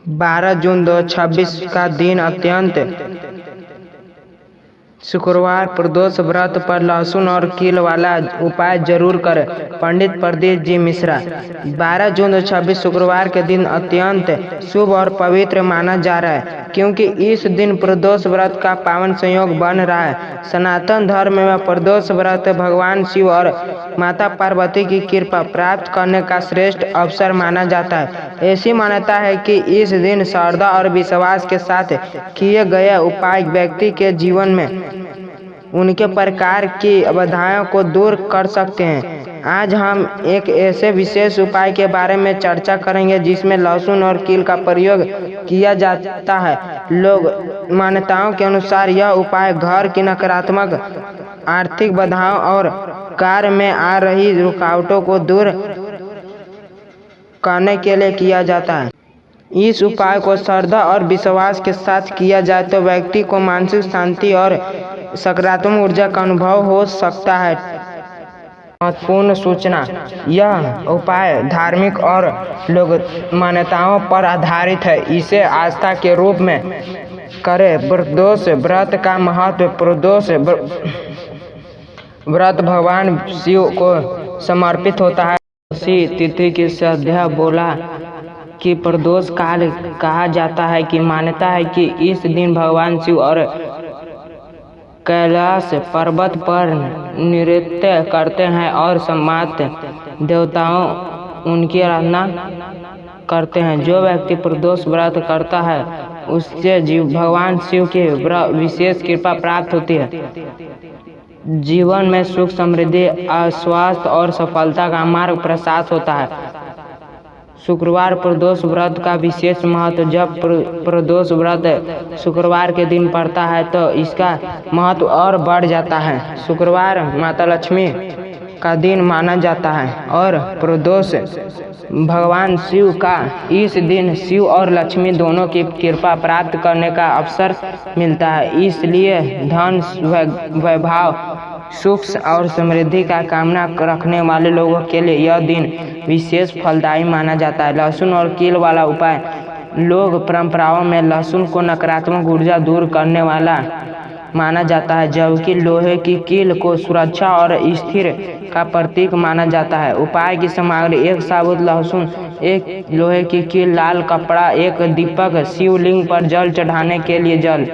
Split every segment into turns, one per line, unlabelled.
12 जून 2026 का दिन अत्यंत शुक्रवार प्रदोष व्रत पर लहसुन और कील वाला उपाय जरूर करें। पंडित प्रदीप जी मिश्रा। 12 जून 2026 शुक्रवार के दिन अत्यंत शुभ और पवित्र माना जा रहा है क्योंकि इस दिन प्रदोष व्रत का पावन संयोग बन रहा है। सनातन धर्म में प्रदोष व्रत भगवान शिव और माता पार्वती की कृपा प्राप्त करने का श्रेष्ठ अवसर माना जाता है। ऐसी मान्यता है कि इस दिन श्रद्धा और विश्वास के साथ किए गए उपाय व्यक्ति के जीवन में उनके प्रकार की बाधाओं को दूर कर सकते हैं। आज हम एक ऐसे विशेष उपाय के बारे में चर्चा करेंगे जिसमें लहसुन और कील का प्रयोग किया जाता है। लोग मान्यताओं के अनुसार यह उपाय घर की नकारात्मक आर्थिक बाधाओं और कार्य में आ रही रुकावटों को दूर करने के लिए किया जाता है। इस उपाय को श्रद्धा और विश्वास के साथ किया जाए तो व्यक्ति को मानसिक शांति और सकारात्मक ऊर्जा का अनुभव हो सकता है। महत्वपूर्ण सूचना, यह उपाय धार्मिक और लोक मान्यताओं पर आधारित है। इसे आस्था के रूप में करें। प्रदोष व्रत का महत्व। प्रदोष व्रत भगवान शिव को समर्पित होता है। इसी तिथि की श्रद्धा बोला कि प्रदोष काल कहा जाता है कि मान्यता है कि इस दिन भगवान शिव और कैलाश पर्वत पर नृत्य करते हैं और समस्त देवताओं उनकी आराधना करते हैं। जो व्यक्ति प्रदोष व्रत करता है उससे भगवान शिव की विशेष कृपा प्राप्त होती है। जीवन में सुख समृद्धि स्वास्थ्य और सफलता का मार्ग प्रशस्त होता है। शुक्रवार प्रदोष व्रत का विशेष महत्व। जब प्रदोष व्रत शुक्रवार के दिन पड़ता है तो इसका महत्व और बढ़ जाता है। शुक्रवार माता लक्ष्मी का दिन माना जाता है और प्रदोष भगवान शिव का इस दिन शिव और लक्ष्मी दोनों की कृपा प्राप्त करने का अवसर मिलता है। इसलिए धन वैभव सुख और समृद्धि का कामना रखने वाले लोगों के लिए यह दिन विशेष फलदायी माना जाता है। लहसुन और कील वाला उपाय। लोग परंपराओं में लहसुन को नकारात्मक ऊर्जा दूर करने वाला माना जाता है जबकि लोहे की कील को सुरक्षा और स्थिर का प्रतीक माना जाता है। उपाय की सामग्री, एक साबुत लहसुन, एक लोहे की कील, लाल कपड़ा, एक दीपक, शिवलिंग पर जल चढ़ाने के लिए जल।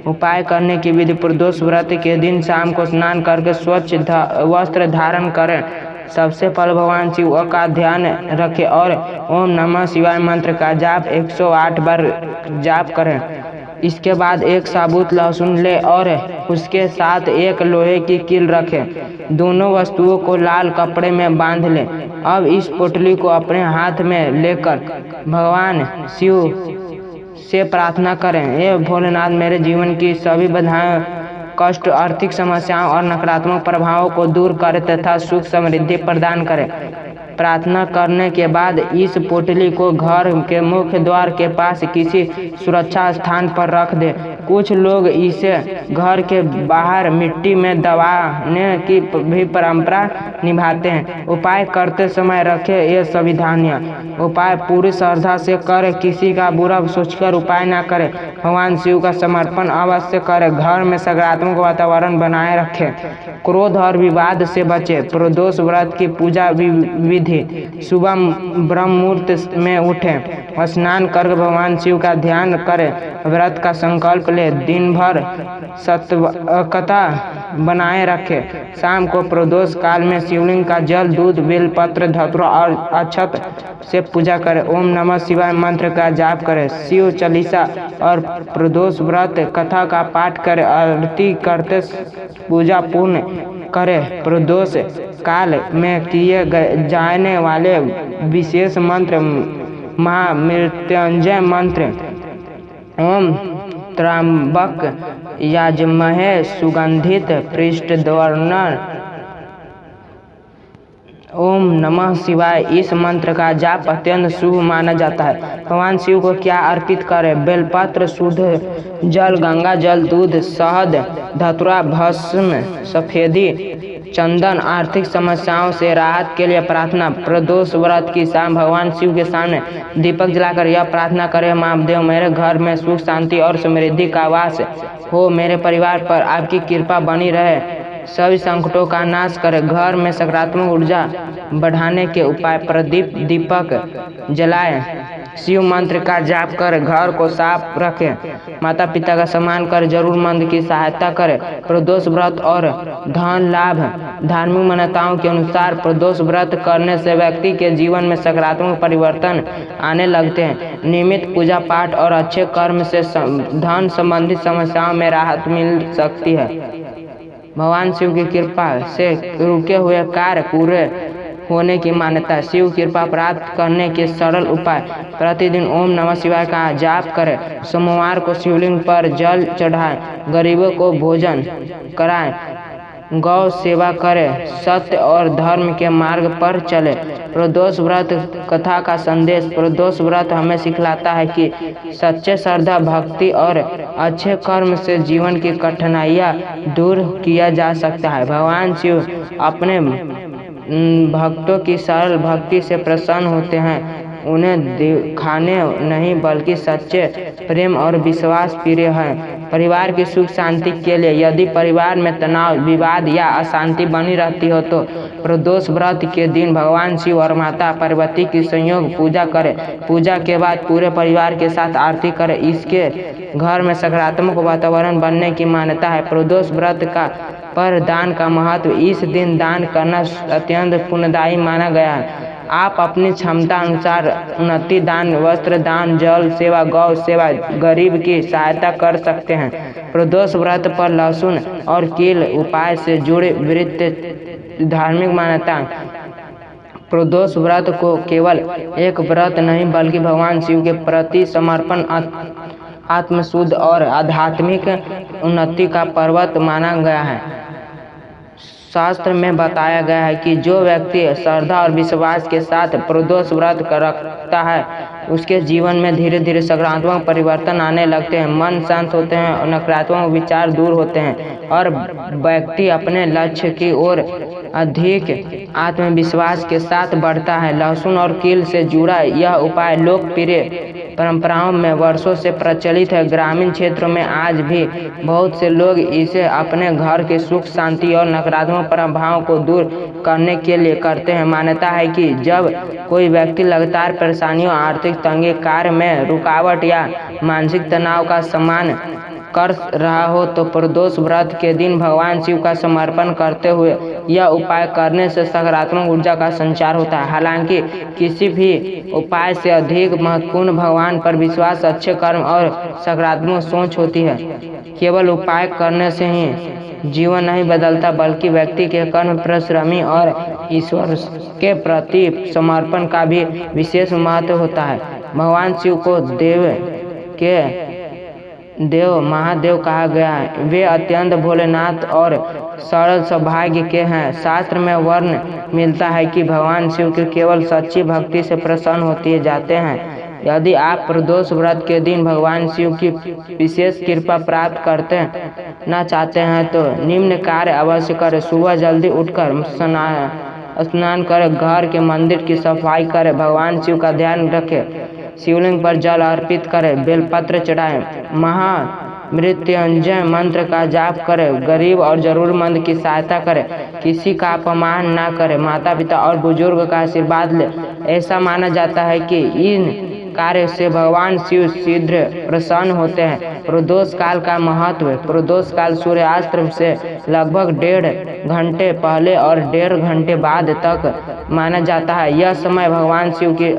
उपाय करने की विधि। प्रदोष व्रत के दिन शाम को स्नान करके स्वच्छ वस्त्र धारण करें। सबसे पहले भगवान शिव का ध्यान रखें और ओम नमः शिवाय मंत्र का जाप 108 बार जाप करें। इसके बाद एक साबुत लहसुन ले और उसके साथ एक लोहे की कील रखें। दोनों वस्तुओं को लाल कपड़े में बांध लें। अब इस पोटली को अपने हाथ में लेकर भगवान शिव से प्रार्थना करें, हे भोलेनाथ, मेरे जीवन की सभी बाधाएं, कष्ट, आर्थिक समस्याओं और नकारात्मक प्रभावों को दूर करें तथा सुख समृद्धि प्रदान करें। प्रार्थना करने के बाद इस पोटली को घर के मुख्य द्वार के पास किसी सुरक्षा स्थान पर रख दें। कुछ लोग इसे घर के बाहर मिट्टी में दबाने की भी परंपरा निभाते हैं। उपाय करते समय रखें ये सावधानियां। उपाय पूरी श्रद्धा से करें, किसी का बुरा सोचकर उपाय न करें। भगवान शिव का समर्पण अवश्य करें। घर में सकारात्मक वातावरण बनाए रखें। क्रोध और विवाद से बचें। प्रदोष व्रत की पूजा विधि। सुबह ब्रह्म मुहूर्त में उठें, स्नान कर भगवान शिव का ध्यान करें, व्रत का संकल्प ले, दिन भर सतर्कता बनाए रखें। शाम को प्रदोष काल में शिवलिंग का जल, दूध, बेलपत्र, धतूरा और अक्षत से पूजा करें। ओम नमः शिवाय मंत्र का जाप करें। शिव चालीसा और प्रदोष व्रत कथा का पाठ करें। आरती करते पूजा पूर्ण करें। प्रदोष काल में किए जाने वाले विशेष मंत्र महामृत्युंजय मंत्र, ओम त्र्यंबक यजामहे सुगंधित पुष्टिवर्धनम्, ओम नमः शिवाय। इस मंत्र का जाप अत्यंत शुभ माना जाता है। भगवान शिव को क्या अर्पित करें? बेलपत्र, शुद्ध जल, गंगा जल, दूध, शहद, धतूरा, भस्म, सफेदी, चंदन, आर्थिक समस्याओं से राहत के लिए प्रार्थना। प्रदोष व्रत की शाम भगवान शिव के सामने दीपक जलाकर यह प्रार्थना करें, महादेव मेरे घर में सुख शांति और समृद्धि का वास हो, मेरे परिवार पर आपकी कृपा बनी रहे, सभी संकटों का नाश करें। घर में सकारात्मक ऊर्जा बढ़ाने के उपाय। प्रदीप दीपक जलाएं, शिव मंत्र का जाप कर घर को साफ रखें, माता पिता का सम्मान कर जरूरतमंद की सहायता करें। प्रदोष व्रत और धन लाभ। धार्मिक मान्यताओं के अनुसार प्रदोष व्रत करने से व्यक्ति के जीवन में सकारात्मक परिवर्तन आने लगते हैं। नियमित पूजा पाठ और अच्छे कर्म से धन संबंधी समस्याओं में राहत मिल सकती है। भगवान शिव की कृपा से रुके हुए कार्य पूरे होने की मान्यता। शिव कृपा प्राप्त करने के सरल उपाय। प्रतिदिन ओम नमः शिवाय का जाप करें, सोमवार को शिवलिंग पर जल चढ़ाएं, गरीबों को भोजन कराएं, गौ सेवा करें, सत्य और धर्म के मार्ग पर चले। प्रदोष व्रत कथा का संदेश। प्रदोष व्रत हमें सिखलाता है कि सच्चे श्रद्धा, भक्ति और अच्छे कर्म से जीवन की कठिनाइयाँ दूर किया जा सकता है। भगवान शिव अपने भक्तों की सरल भक्ति से प्रसन्न होते हैं, उन्हें दिखाने नहीं बल्कि सच्चे प्रेम और विश्वास प्रिय हैं। परिवार की सुख शांति के लिए। यदि परिवार में तनाव, विवाद या अशांति बनी रहती हो तो प्रदोष व्रत के दिन भगवान शिव और माता पार्वती की संयोग पूजा करें। पूजा के बाद पूरे परिवार के साथ आरती करें, इसके घर में सकारात्मक वातावरण बनने की मान्यता है। प्रदोष व्रत का पर दान का महत्व। इस दिन दान करना अत्यंत पुण्यदायी माना गया है। आप अपनी क्षमता अनुसार उन्नति दान, वस्त्र दान, जल सेवा, गौ सेवा, गरीब की सहायता कर सकते हैं। प्रदोष व्रत पर लहसुन और कील उपाय से जुड़े वृत्त। धार्मिक मान्यता। प्रदोष व्रत को केवल एक व्रत नहीं बल्कि भगवान शिव के प्रति समर्पण, आत्मशुद्ध और आध्यात्मिक उन्नति का पर्वत माना गया है। शास्त्र में बताया गया है कि जो व्यक्ति श्रद्धा और विश्वास के साथ प्रदोष व्रत रखता है उसके जीवन में धीरे धीरे सकारात्मक परिवर्तन आने लगते हैं। मन शांत होते हैं और नकारात्मक विचार दूर होते हैं और व्यक्ति अपने लक्ष्य की ओर अधिक आत्मविश्वास के साथ बढ़ता है। लहसुन और कील से जुड़ा यह उपाय लोकप्रिय परंपराओं में वर्षों से प्रचलित है। ग्रामीण क्षेत्रों में आज भी बहुत से लोग इसे अपने घर के सुख शांति और नकारात्मक प्रभावों को दूर करने के लिए करते हैं। मान्यता है कि जब कोई व्यक्ति लगातार परेशानियों, आर्थिक तंगी, कार्य में रुकावट या मानसिक तनाव का सामना कर रहा हो तो प्रदोष व्रत के दिन भगवान शिव का समर्पण करते हुए यह उपाय करने से सकारात्मक ऊर्जा का संचार होता है। हालांकि किसी भी उपाय से अधिक महत्वपूर्ण भगवान पर विश्वास, अच्छे कर्म और सकारात्मक सोच होती है। केवल उपाय करने से ही जीवन नहीं बदलता बल्कि व्यक्ति के कर्म, परिश्रमी और ईश्वर के प्रति समर्पण का भी विशेष महत्व होता है। भगवान शिव को देव महादेव कहा गया है। वे अत्यंत भोलेनाथ और सरल सौभाग्य के हैं। शास्त्र में वर्ण मिलता है कि भगवान शिव के केवल सच्ची भक्ति से प्रसन्न होते जाते हैं। यदि आप प्रदोष व्रत के दिन भगवान शिव की विशेष कृपा प्राप्त करना चाहते हैं तो निम्न कार्य अवश्य करें। सुबह जल्दी उठकर स्नान करें, घर के मंदिर की सफाई करें, भगवान शिव का ध्यान रखें, शिवलिंग पर जल अर्पित करें, बेलपत्र चढ़ाएं, महामृत्युंजय मंत्र का जाप करें, गरीब और जरूरतमंद की सहायता करें, किसी का अपमान ना करें, माता पिता और बुजुर्ग का आशीर्वाद लें। ऐसा माना जाता है कि इन कार्य से भगवान शिव शीघ्र प्रसन्न होते हैं। प्रदोष काल का महत्व। प्रदोष काल सूर्यास्त से लगभग 1.5 घंटे पहले और 1.5 घंटे बाद तक माना जाता है। यह समय भगवान शिव के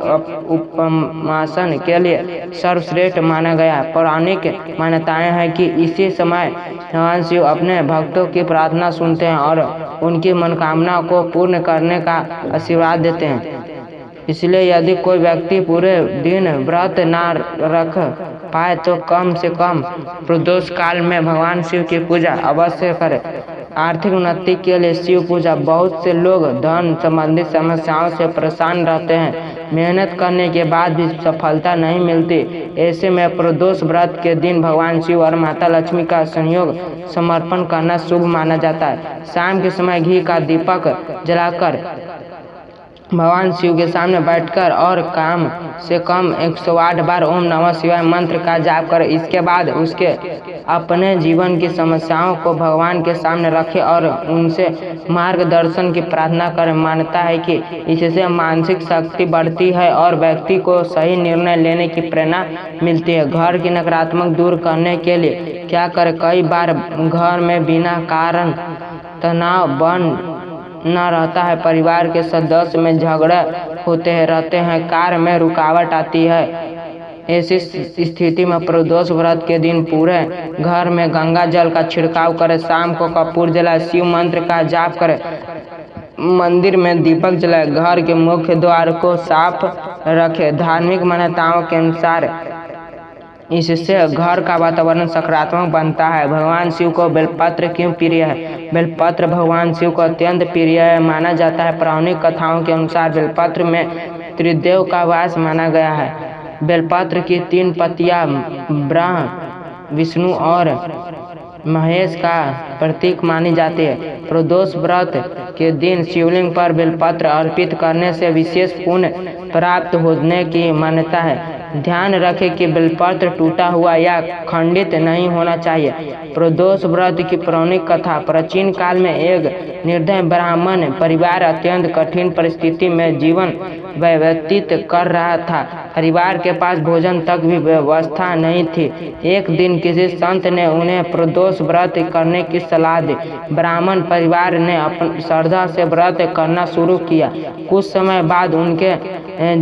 उपासना के लिए सर्वश्रेष्ठ माना गया है। पौराणिक मान्यताएं हैं कि इसी समय भगवान शिव अपने भक्तों की प्रार्थना सुनते हैं और उनकी मनोकामना को पूर्ण करने का आशीर्वाद देते हैं। इसलिए यदि कोई व्यक्ति पूरे दिन व्रत ना रख पाए तो कम से कम प्रदोष काल में भगवान शिव की पूजा अवश्य करें। आर्थिक उन्नति के लिए शिव पूजा। बहुत से लोग धन संबंधी समस्याओं से परेशान रहते हैं। मेहनत करने के बाद भी सफलता नहीं मिलती। ऐसे में प्रदोष व्रत के दिन भगवान शिव और माता लक्ष्मी का संयोग समर्पण करना शुभ माना जाता है। शाम के समय घी का दीपक जलाकर भगवान शिव के सामने बैठकर और कम से कम 108 बार ओम नमः शिवाय मंत्र का जाप करें। इसके बाद उसके अपने जीवन की समस्याओं को भगवान के सामने रखें और उनसे मार्गदर्शन की प्रार्थना करें। मान्यता है कि इससे मानसिक शक्ति बढ़ती है और व्यक्ति को सही निर्णय लेने की प्रेरणा मिलती है। घर की नकारात्मक दूर करने के लिए क्या करें? कई बार घर में बिना कारण तनाव बन न रहता है, परिवार के सदस्य में झगड़े होते रहते हैं, कार्य में रुकावट आती है। ऐसी स्थिति में प्रदोष व्रत के दिन पूरे घर में गंगा जल का छिड़काव करें, शाम को कपूर जलाए, शिव मंत्र का जाप करें, मंदिर में दीपक जलाए, घर के मुख्य द्वार को साफ रखें। धार्मिक मान्यताओं के अनुसार इससे घर का वातावरण सकारात्मक बनता है। भगवान शिव को बेलपत्र क्यों प्रिय है? बेलपत्र भगवान शिव को अत्यंत प्रिय माना जाता है। पौराणिक कथाओं के अनुसार बेलपत्र में त्रिदेव का वास माना गया है। बेलपत्र की 3 पत्तियां ब्रह्मा, विष्णु और महेश का प्रतीक मानी जाती है। प्रदोष व्रत के दिन शिवलिंग पर बेलपत्र अर्पित करने से विशेष पुण्य प्राप्त होने की मान्यता है। ध्यान रखें कि बेलपत्र टूटा हुआ या खंडित नहीं होना चाहिए। प्रदोष व्रत की पौराणिक कथा। प्राचीन काल में एक निर्धन ब्राह्मण परिवार अत्यंत कठिन परिस्थिति में जीवन व्यतीत कर रहा था। परिवार के पास भोजन तक भी व्यवस्था नहीं थी। एक दिन किसी संत ने उन्हें प्रदोष व्रत करने की सलाह दी। ब्राह्मण परिवार ने अपनी श्रद्धा से व्रत करना शुरू किया। कुछ समय बाद उनके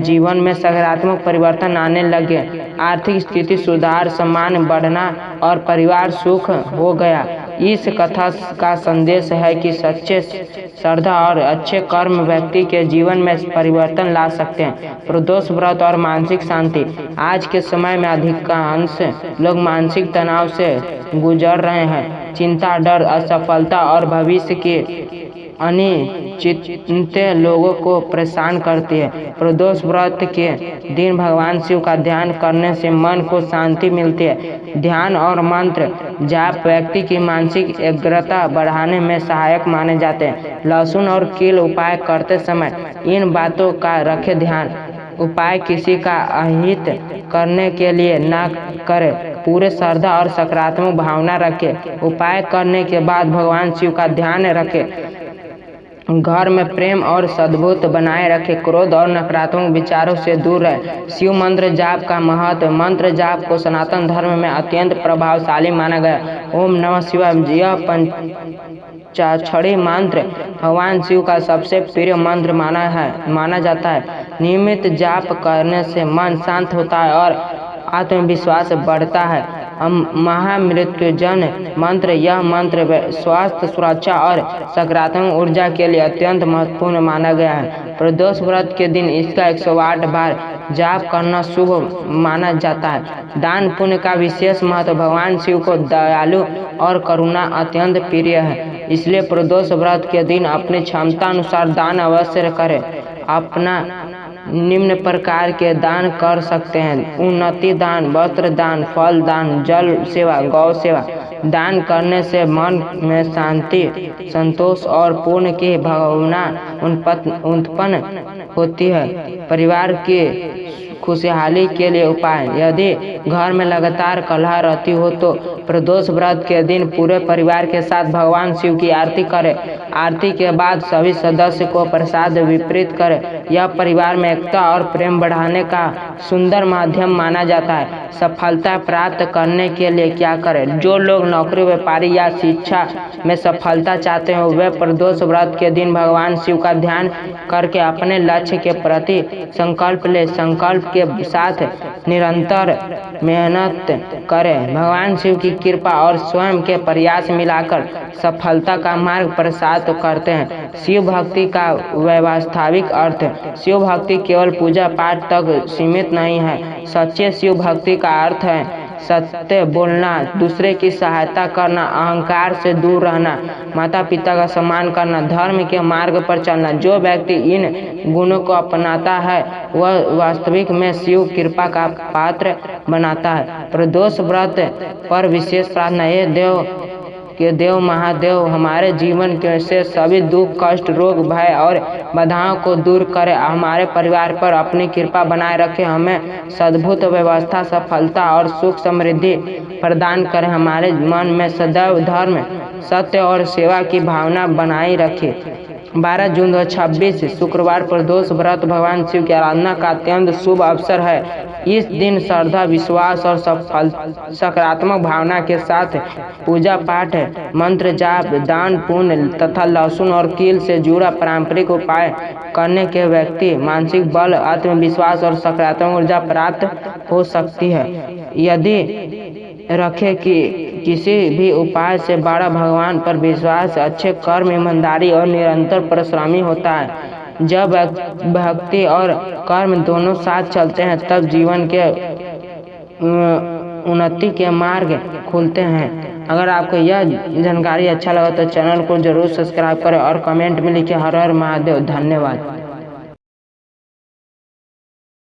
जीवन में सकारात्मक परिवर्तन आने लगे। आर्थिक स्थिति सुधार, सम्मान बढ़ना और परिवार सुख हो गया। इस कथा का संदेश है कि सच्चे श्रद्धा और अच्छे कर्म व्यक्ति के जीवन में परिवर्तन ला सकते हैं। प्रदोष व्रत और मानसिक शांति। आज के समय में अधिकांश लोग मानसिक तनाव से गुजर रहे हैं। चिंता, डर, असफलता और भविष्य की अनिश्चितता लोगों को परेशान करती है। प्रदोष व्रत के दिन भगवान शिव का ध्यान करने से मन को शांति मिलती है। ध्यान और मंत्र जाप व्यक्ति की मानसिक एकाग्रता बढ़ाने में सहायक माने जाते हैं। लहसुन और कील उपाय करते समय इन बातों का रखें ध्यान। उपाय किसी का अहित करने के लिए ना करें। पूरे श्रद्धा और सकारात्मक भावना रखें। उपाय करने के बाद भगवान शिव का ध्यान रखें। घर में प्रेम और सद्भाव बनाए रखें। क्रोध और नकारात्मक विचारों से दूर रहें। शिव मंत्र जाप का महत्व। मंत्र जाप को सनातन धर्म में अत्यंत प्रभावशाली माना गया। ओम नमः शिवाय यह पंचाक्षरी मंत्र भगवान शिव का सबसे प्रिय मंत्र माना जाता है। नियमित जाप करने से मन शांत होता है और आत्मविश्वास बढ़ता है। महामृत्युंजय मंत्र। यह मंत्र स्वास्थ्य, सुरक्षा और सकारात्मक ऊर्जा के लिए अत्यंत महत्वपूर्ण माना गया है। प्रदोष व्रत के दिन इसका 108 बार जाप करना शुभ माना जाता है। दान पुण्य का विशेष महत्व। भगवान शिव को दयालु और करुणा अत्यंत प्रिय है, इसलिए प्रदोष व्रत के दिन अपनी क्षमता अनुसार दान अवश्य करें। अपना निम्न प्रकार के दान कर सकते हैं: उन्नति दान, वस्त्र दान, फल दान, जल सेवा, गौ सेवा। दान करने से मन में शांति, संतोष और पुण्य की भावना उत्पन्न होती है। परिवार की खुशहाली के लिए उपाय। यदि घर में लगातार कलह रहती हो तो प्रदोष व्रत के दिन पूरे परिवार के साथ भगवान शिव की आरती करें। आरती के बाद सभी सदस्य को प्रसाद वितरित करें। यह परिवार में एकता और प्रेम बढ़ाने का सुंदर माध्यम माना जाता है। सफलता प्राप्त करने के लिए क्या करें? जो लोग नौकरी, व्यापारी या शिक्षा में सफलता चाहते हैं वे प्रदोष व्रत के दिन भगवान शिव का ध्यान करके अपने लक्ष्य के प्रति संकल्प ले। संकल्प के साथ निरंतर मेहनत करें। भगवान शिव की कृपा और स्वयं के प्रयास मिलाकर सफलता का मार्ग प्रशस्त करते हैं। शिव भक्ति का वास्तविक अर्थ। शिव भक्ति केवल पूजा पाठ तक सीमित नहीं है। सच्चे शिव भक्ति का अर्थ है सत्य बोलना, दूसरे की सहायता करना, अहंकार से दूर रहना, माता पिता का सम्मान करना, धर्म के मार्ग पर चलना। जो व्यक्ति इन गुणों को अपनाता है वह वास्तविक में शिव कृपा का पात्र बनाता है। प्रदोष व्रत पर विशेष प्रार्थना। हे देव महादेव, हमारे जीवन के से सभी दुख, कष्ट, रोग, भय और बाधाओं को दूर करें। हमारे परिवार पर अपनी कृपा बनाए रखें। हमें सद्बुद्ध व्यवस्था, सफलता और सुख समृद्धि प्रदान करें। हमारे मन में सदैव धर्म, सत्य और सेवा की भावना बनाए रखें। 12 जून 2026 शुक्रवार प्रदोष व्रत भगवान शिव की आराधना का अत्यंत शुभ अवसर है। इस दिन श्रद्धा, विश्वास और सकारात्मक भावना के साथ पूजा पाठ, मंत्र जाप, दान पुण्य तथा लहसुन और कील से जुड़ा पारंपरिक उपाय करने के व्यक्ति मानसिक बल, आत्मविश्वास और सकारात्मक ऊर्जा प्राप्त हो सकती है। यदि रखें कि किसी भी उपाय से बड़ा भगवान पर विश्वास, अच्छे कर्म, ईमानदारी और निरंतर परिश्रमी होता है। जब भक्ति और कर्म दोनों साथ चलते हैं तब जीवन के उन्नति के मार्ग खुलते हैं। अगर आपको यह जानकारी अच्छा लगा तो चैनल को जरूर सब्सक्राइब करें और कमेंट में लिखें हर हर महादेव। धन्यवाद।